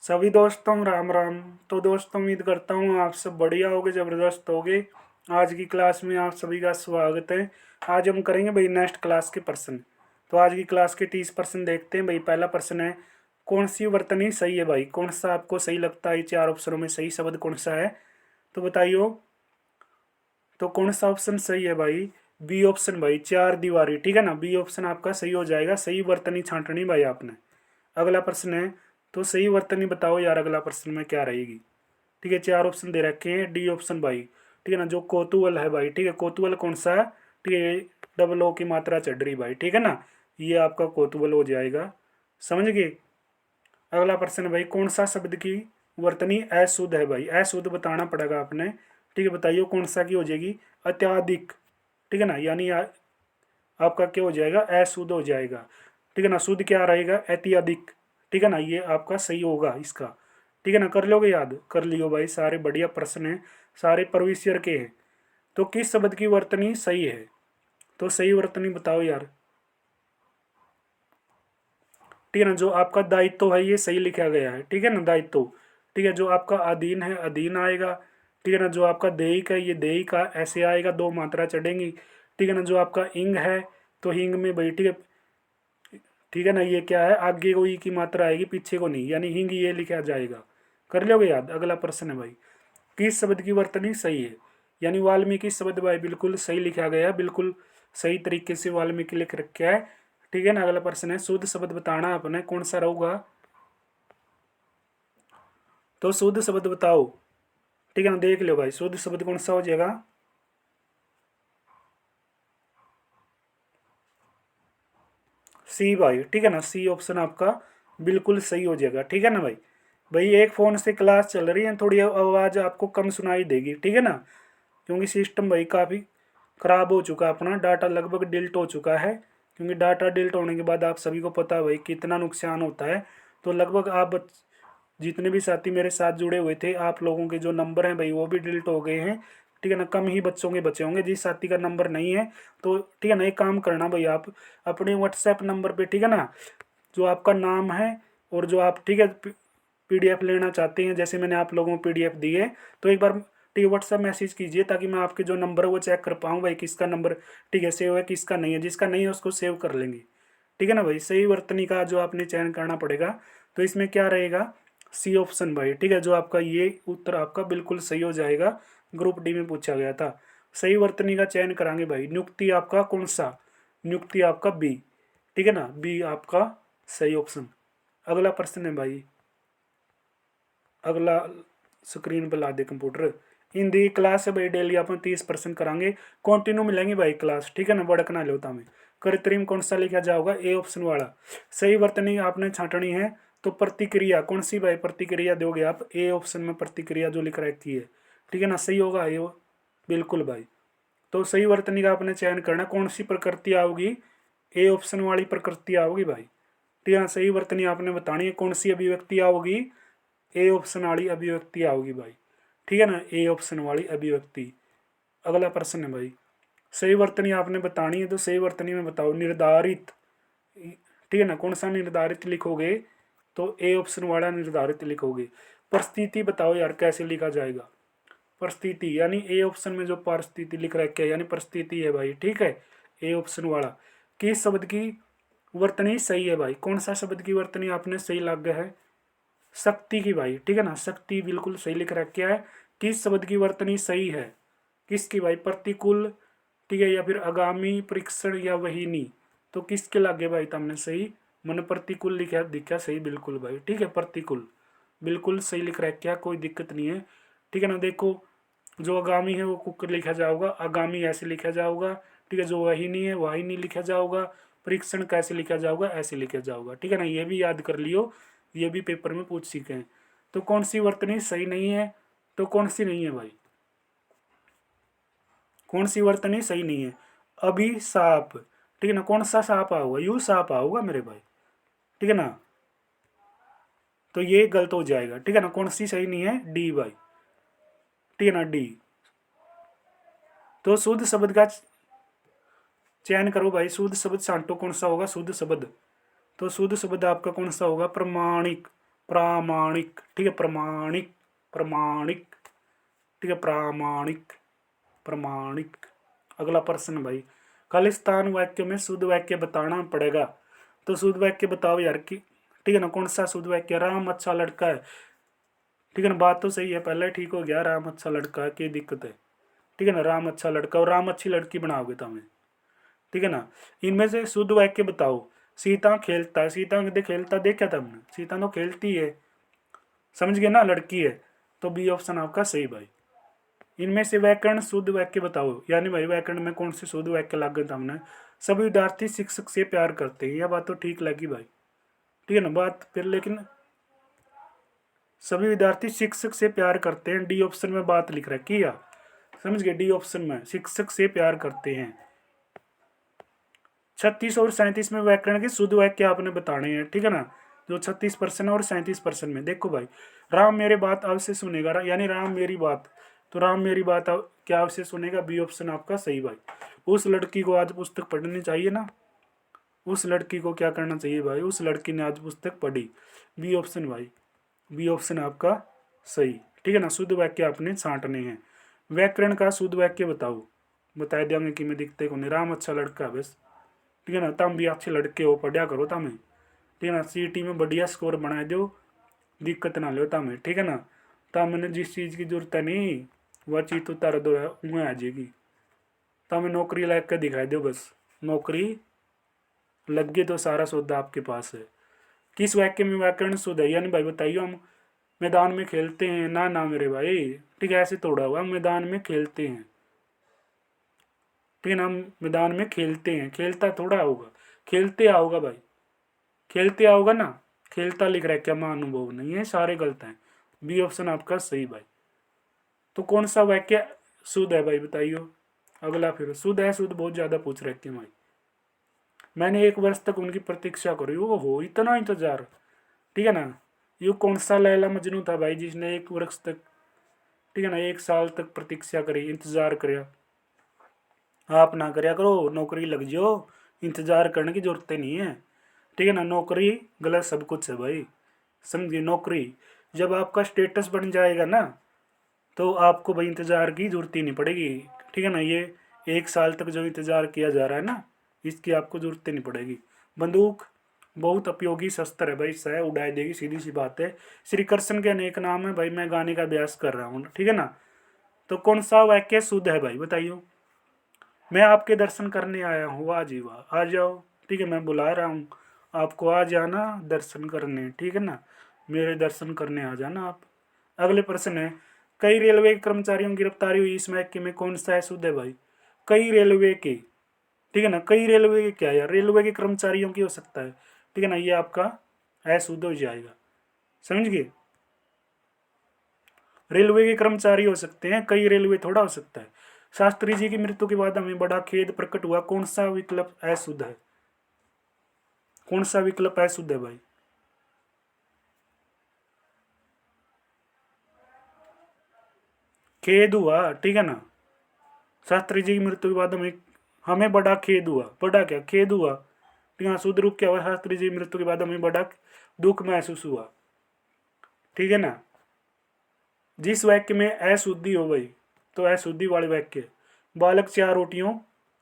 सभी दोस्तों राम राम। तो दोस्तों उम्मीद करता हूँ आप सब बढ़िया होगे, ज़बरदस्त होगे। आज की क्लास में आप सभी का स्वागत है। आज हम करेंगे भाई नेक्स्ट क्लास के प्रश्न। तो आज की क्लास के 30% देखते हैं भाई। पहला प्रश्न है, कौन सी वर्तनी सही है भाई? कौन सा आपको सही लगता है? चार ऑप्शनों में सही शब्द कौन सा है तो बताइए। तो कौन सा ऑप्शन सही है भाई? बी ऑप्शन भाई, चार दीवारी। ठीक है ना, बी ऑप्शन आपका सही हो जाएगा। सही वर्तनी छांटनी भाई आपने। अगला प्रश्न है, तो सही वर्तनी बताओ यार, अगला प्रश्न में क्या रहेगी? ठीक है, चार ऑप्शन दे रखे हैं। डी ऑप्शन भाई, ठीक है ना, जो कोतुअल है भाई। ठीक है, कोतुअल कौन सा है? ठीक है, ये डबल ओ की मात्रा चढ़ रही भाई। ठीक है ना, ये आपका कोतुअल हो जाएगा। समझ गए? अगला प्रश्न है भाई, कौन सा शब्द की वर्तनी अशुद्ध है भाई? अशुद्ध बताना पड़ेगा आपने। ठीक है, बताइए कौन सा की हो जाएगी? अत्याधिक। ठीक है ना, यानी आपका क्या हो जाएगा? अशुद्ध हो जाएगा। ठीक है ना, शुद्ध क्या रहेगा? अत्यधिक। ठीक है ना, ये आपका सही होगा इसका। ठीक है ना, कर लोगे याद? कर लियो भाई, सारे बढ़िया प्रश्न हैं, सारे प्रविष्यर के हैं। तो किस शब्द की वर्तनी सही है? तो सही वर्तनी बताओ यार। ठीक है ना, जो आपका दायित्व है ये सही लिखा गया है। ठीक है ना, दायित्व। ठीक है, जो आपका अधीन है अधीन आएगा। ठीक है ना, जो आपका देयिक है ये देयिका ऐसे आएगा, दो मात्रा चढ़ेंगी। ठीक है ना, जो आपका इंग है तो हिंग में भाई। ठीक है, ठीक है ना, ये क्या है? आगे को ई की मात्रा आएगी, पीछे को नहीं, यानी हिंग ये लिखा जाएगा। कर लोगे याद? अगला प्रश्न है भाई, किस शब्द की वर्तनी सही है? यानी वाल्मीकि शब्द भाई बिल्कुल सही लिखा गया है, बिल्कुल सही तरीके से वाल्मीकि लिख रखा है। ठीक है ना, अगला प्रश्न है, शुद्ध शब्द बताना आपने, कौन सा रहूगा? तो शुद्ध शब्द बताओ। ठीक है ना, देख लो भाई, शुद्ध शब्द कौन सा हो जाएगा? सी भाई। ठीक है ना, सी ऑप्शन आपका बिल्कुल सही हो जाएगा। ठीक है ना भाई। भाई एक फ़ोन से क्लास चल रही है, थोड़ी आवाज़ आपको कम सुनाई देगी। ठीक है ना, क्योंकि सिस्टम भाई काफ़ी ख़राब हो चुका है, अपना डाटा लगभग डिलीट हो चुका है। क्योंकि डाटा डिलीट होने के बाद आप सभी को पता है भाई कितना नुकसान होता है। तो लगभग आप जितने भी साथी मेरे साथ जुड़े हुए थे, आप लोगों के जो नंबर हैं भाई वो भी डिलीट हो गए हैं। ठीक है ना, कम ही बच्चों के बचे होंगे जिस साथी का नंबर नहीं है। तो ठीक है ना, एक काम करना भाई, आप अपने व्हाट्सएप नंबर पे, ठीक है ना, जो आपका नाम है और जो आप, ठीक है, पीडीएफ लेना चाहते हैं, जैसे मैंने आप लोगों को पीडीएफ दी है, तो एक बार ठीक है व्हाट्सएप मैसेज कीजिए, ताकि मैं आपके जो नंबर है वो चेक कर पाऊँ भाई किसका नंबर ठीक है सेव है, किसका नहीं है। जिसका नहीं है उसको सेव कर लेंगे। ठीक है ना भाई, सही वर्तनी का जो आपने चयन करना पड़ेगा। तो इसमें क्या रहेगा? सी ऑप्शन भाई। ठीक है, जो आपका ये उत्तर आपका बिल्कुल सही हो जाएगा। ग्रुप डी में पूछा गया था। सही वर्तनी का चयन करांगे भाई। नियुक्ति आपका कौन सा? नियुक्ति आपका बी। ठीक है ना, बी आपका सही ऑप्शन। अगला प्रश्न है भाई, अगला स्क्रीन पर ला दे कंप्यूटर। हिंदी क्लास है भाई, डेली अपन 30% करांगे। कंटिन्यू मिलेंगे भाई क्लास। ठीक है ना, बड़कना लेता में। कृत्रिम कौन सा लिखा जाओगा? ए ऑप्शन वाला। सही वर्तनी आपने छांटनी है। तो प्रतिक्रिया कौन सी भाई? प्रतिक्रिया दोगे आप ए ऑप्शन में, प्रतिक्रिया जो लिख रखी है। ठीक है ना, सही होगा ये बिल्कुल भाई। तो सही वर्तनी का आपने चयन करना, कौन सी प्रकृति आओगी? ए ऑप्शन वाली प्रकृति आओगी भाई। ठीक है ना, सही वर्तनी आपने बतानी है, कौन सी अभिव्यक्ति आओगी? ए ऑप्शन वाली अभिव्यक्ति आओगी भाई। ठीक है ना, ए ऑप्शन वाली अभिव्यक्ति। अगला प्रश्न है भाई, सही वर्तनी आपने बतानी है। तो सही वर्तनी में बताओ निर्धारित। ठीक है ना, कौन सा निर्धारित लिखोगे? तो ए ऑप्शन वाला निर्धारित लिखोगे। परिस्थिति बताओ यार, कैसे लिखा जाएगा? परिस्थिति यानी ए ऑप्शन में जो परिस्थिति लिख रखी है यानी परिस्थिति है भाई। ठीक है, ए ऑप्शन वाला। किस शब्द की वर्तनी सही है भाई? कौन सा शब्द की वर्तनी आपने सही लग है? शक्ति की भाई। ठीक है ना, शक्ति बिल्कुल सही लिख रखा है। किस शब्द की वर्तनी सही है? किसकी भाई? प्रतिकूल। ठीक है, या फिर आगामी परीक्षण या वहीनी। तो किसके लागे भाई तुमने सही? मन प्रतिकूल लिखा दिखा सही बिल्कुल भाई। ठीक है, प्रतिकूल बिल्कुल सही लिख रखा है, कोई दिक्कत नहीं है। ठीक है ना, देखो जो आगामी है वो कुकर लिखा जाओगा, आगामी ऐसे लिखा जाओगा। ठीक है, जो वाहिनी है वाहिनी लिखा जाओगा। परीक्षण कैसे लिखा जाओगा? ऐसे लिखा जाओगा। ठीक है ना, ये भी याद कर लियो, ये भी पेपर में पूछ सीखे हैं। तो कौन सी वर्तनी सही नहीं है? तो कौन सी नहीं है भाई? कौन सी वर्तनी सही नहीं है? अभिशाप। ठीक है ना, कौन सा साप आओगा? यू साप आओगा मेरे भाई। ठीक है ना, तो ये गलत हो जाएगा। ठीक है ना, कौन सी सही नहीं है? डी भाई। ठीक है ना, डी। तो शुद्ध शब्द का चयन करो भाई। शुद्ध शब्द छांटो, कौन सा होगा शुद्ध शब्द? तो शुद्ध शब्द आपका कौन सा होगा? प्रमाणिक। प्रामाणिक, ठीक है, प्रमाणिक, प्रमाणिक, ठीक है, प्रामाणिक, प्रमाणिक। अगला प्रश्न भाई, खालिस्तान वाक्य में शुद्ध वाक्य बताना पड़ेगा। तो शुद्ध वाक्य बताओ यार की, ठीक है ना, कौन सा शुद्ध वाक्य? राम अच्छा लड़का है, ठीक है ना, बात तो सही है, पहले ठीक हो गया, राम अच्छा लड़का है, क्या दिक्कत है, ठीक है ना, राम अच्छा लड़का और राम अच्छी लड़की बनाओगे तो हमें, ठीक है ना। इनमें से शुद्ध वाक्य बताओ। सीता खेलता है, सीता दे खेलता देखा था हमने, सीता तो खेलती है, समझ गए ना, लड़की है, तो बी ऑप्शन आपका सही भाई। इनमें से व्याकरण शुद्ध वाक्य बताओ, यानी भाई व्याकरण में कौन से शुद्ध वाक्य लागू था हमने? सभी विद्यार्थी शिक्षक से प्यार करते हैं, यह बात तो ठीक लगी भाई, ठीक है ना, बात फिर लेकिन सभी विद्यार्थी शिक्षक से प्यार करते हैं, डी ऑप्शन में बात लिख रखी है, समझ गए, डी ऑप्शन में शिक्षक से प्यार करते हैं। 36 और 37 में व्याकरण के शुद्ध वाक्य आपने बताने हैं, ठीक है ना, जो 36% और 37% में। देखो भाई, राम मेरे बात अवश्य सुनेगा, यानी राम मेरी बात, तो राम मेरी बात क्या अवश्य सुनेगा, बी ऑप्शन आपका सही भाई। उस लड़की को आज पुस्तक पढ़नी चाहिए ना, उस लड़की को क्या करना चाहिए भाई, उस लड़की ने आज पुस्तक पढ़ी, बी ऑप्शन भाई, बी ऑप्शन आपका सही, ठीक है ना। शुद्ध वाक्य आपने छांटने हैं। व्याकरण का शुद्ध वाक्य बताओ, बता देंगे कि मैं दिखते को नहीं, राम अच्छा लड़का है बस, ठीक है ना, तुम भी अच्छे लड़के हो, पढ़ा करो तमें, ठीक है ना, सीटी में बढ़िया स्कोर बना दो, दिक्कत ना लो तमें, ठीक है ना। तमने जिस चीज़ की जरूरत है नहीं, वह चीज़ तो तारा दो वह आ जाएगी, तमें नौकरी लग कर दिखाई दो बस, नौकरी लग गई तो सारा सौदा आपके पास है। किस वाक्य में व्याकरण शुद्ध है, यानी भाई बताइए, हम मैदान में खेलते हैं, ना ना मेरे भाई, ठीक है, ऐसे तोड़ा हुआ, मैदान में खेलते हैं, ठीक है ना, हम मैदान में खेलते हैं, खेलता थोड़ा होगा, खेलते आओगा भाई, खेलते आओगा ना, खेलता लिख रहा है क्या, महानुभव नहीं है, सारे गलत हैं, बी ऑप्शन आपका सही भाई। तो कौन सा वाक्य शुद्ध है भाई बताइए। अगला फिर शुद्ध है, शुद्ध बहुत ज्यादा पूछ रहे हैं भाई, मैंने 1 वर्ष तक उनकी प्रतीक्षा करी, वो हो इतना इंतजार, ठीक है ना। ये कौन सा लैला मजनू था भाई जिसने 1 वर्ष तक, ठीक है ना, 1 साल तक प्रतीक्षा करी, इंतजार करया। आप ना करया करो, नौकरी लग जाओ, इंतजार करने की जरूरत नहीं है, ठीक है ना, नौकरी गलत सब कुछ है भाई, समझिए। नौकरी जब आपका स्टेटस बन जाएगा ना, तो आपको भाई इंतजार की जरूरत ही नहीं पड़ेगी, ठीक है ना। ये 1 साल तक जो इंतजार किया जा रहा है ना, इसकी आपको जरूरत ही नहीं पड़ेगी। बंदूक बहुत उपयोगी शस्त्र है भाई, सह उड़ाई देगी, सीधी सी बात है। श्री कृष्ण के अनेक नाम है भाई, मैं गाने का अभ्यास कर रहा हूँ, ठीक है ना। तो कौन सा वाक्य शुद्ध है भाई बताइए। मैं आपके दर्शन करने आया हूँ, वाह जी वाह, आ जाओ, ठीक है, मैं बुला रहा हूँ आपको, आ जाना दर्शन करने, ठीक है ना, मेरे दर्शन करने आ जाना आप। अगले प्रश्न है, कई रेलवे कर्मचारियों की गिरफ्तारी हुई, इस वाक्य में कौन सा है शुद्ध है भाई। कई रेलवे के, ठीक है ना, कई रेलवे के क्या यार, रेलवे के कर्मचारियों की हो सकता है, ठीक है ना, ये आपका अशुद्ध हो जाएगा, समझ गए। रेलवे के कर्मचारी हो सकते हैं, कई रेलवे थोड़ा हो सकता है। शास्त्री जी की मृत्यु के बाद हमें बड़ा खेद प्रकट हुआ, कौन सा विकल्प अशुद्ध है, कौन सा विकल्प अशुद्ध है भाई। खेद हुआ, ठीक है ना, शास्त्री जी की मृत्यु के बाद हमें हमें बड़ा खेद हुआ, बड़ा क्या खेद हुआ, ठीक है, शुद्ध रूप क्या हुआ, शास्त्री जी की मृत्यु के बाद हमें बड़ा दुख महसूस हुआ, ठीक है ना। जिस वाक्य में अशुद्धि हो गई, तो अशुद्धि वाले वाक्य, बालक 4 रोटियों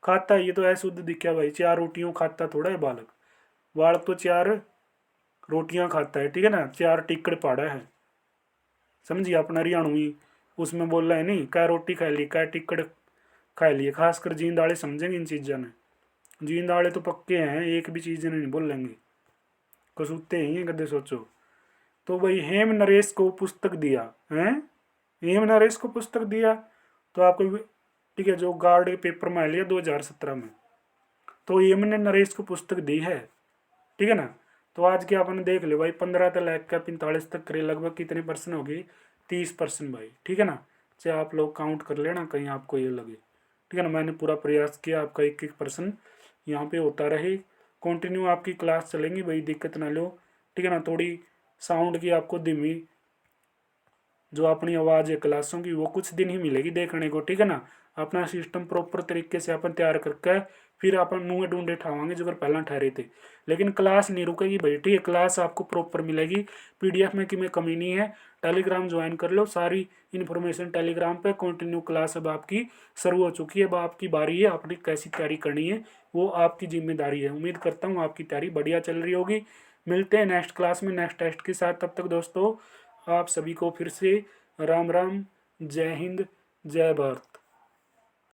खाता है, ये तो अशुद्ध दिखा भाई, 4 रोटियों खाता थोड़ा है बालक, बालक तो 4 रोटियां खाता है, ठीक है ना, 4 टिक्कड़ पाड़ा है, समझिए अपना हरियाणवी, उसमें बोल रहा है नहीं, क्या रोटी खा ली, क्या टिक्कड़ खा लिए, खासकर जींद वाले समझेंगे इन चीज़ों ने, जींद वाले तो पक्के हैं, एक भी चीज़ नहीं बोल लेंगे, कसूते ही हैं गद्दे सोचो। तो भाई हेम नरेश को पुस्तक दिया है, हेम नरेश को पुस्तक दिया, तो आपको ठीक है, जो गार्ड के पेपर में लिया 2017 में, तो हेम ने नरेश को पुस्तक दी है, ठीक है ना। तो आज के अपन देख लो भाई, 15 तक लैख का 45 तक करे, लगभग कितने परसेंट होगी, 30% भाई, ठीक है ना। चाहे आप लोग काउंट कर लेना, कहीं आपको ये लगे, ठीक है ना, मैंने पूरा प्रयास किया आपका 1-1% यहाँ पे होता रहे। कंटिन्यू आपकी क्लास चलेंगी भाई, दिक्कत ना लो, ठीक है ना। थोड़ी साउंड की आपको धीमी जो अपनी आवाज़ है क्लासों की, वो कुछ दिन ही मिलेगी देखने को, ठीक है ना। अपना सिस्टम प्रॉपर तरीके से अपन तैयार करके फिर अपन नूए ढूंढे ठावांगे जो पहला ठहरे थे। लेकिन क्लास नहीं रुकेगी भाई, ठीक है, क्लास आपको प्रॉपर मिलेगी, पीडीएफ में कि में कमी नहीं है। टेलीग्राम ज्वाइन कर लो, सारी इन्फॉर्मेशन टेलीग्राम पे। कंटिन्यू क्लास अब आपकी शुरू हो चुकी है, अब आपकी बारी है, आपने कैसी तैयारी करनी है वो आपकी जिम्मेदारी है। उम्मीद करता हूँ आपकी तैयारी बढ़िया चल रही होगी। मिलते हैं नेक्स्ट क्लास में नेक्स्ट टेस्ट के साथ। तब तक दोस्तों आप सभी को फिर से राम राम, जय हिंद, जय भारत।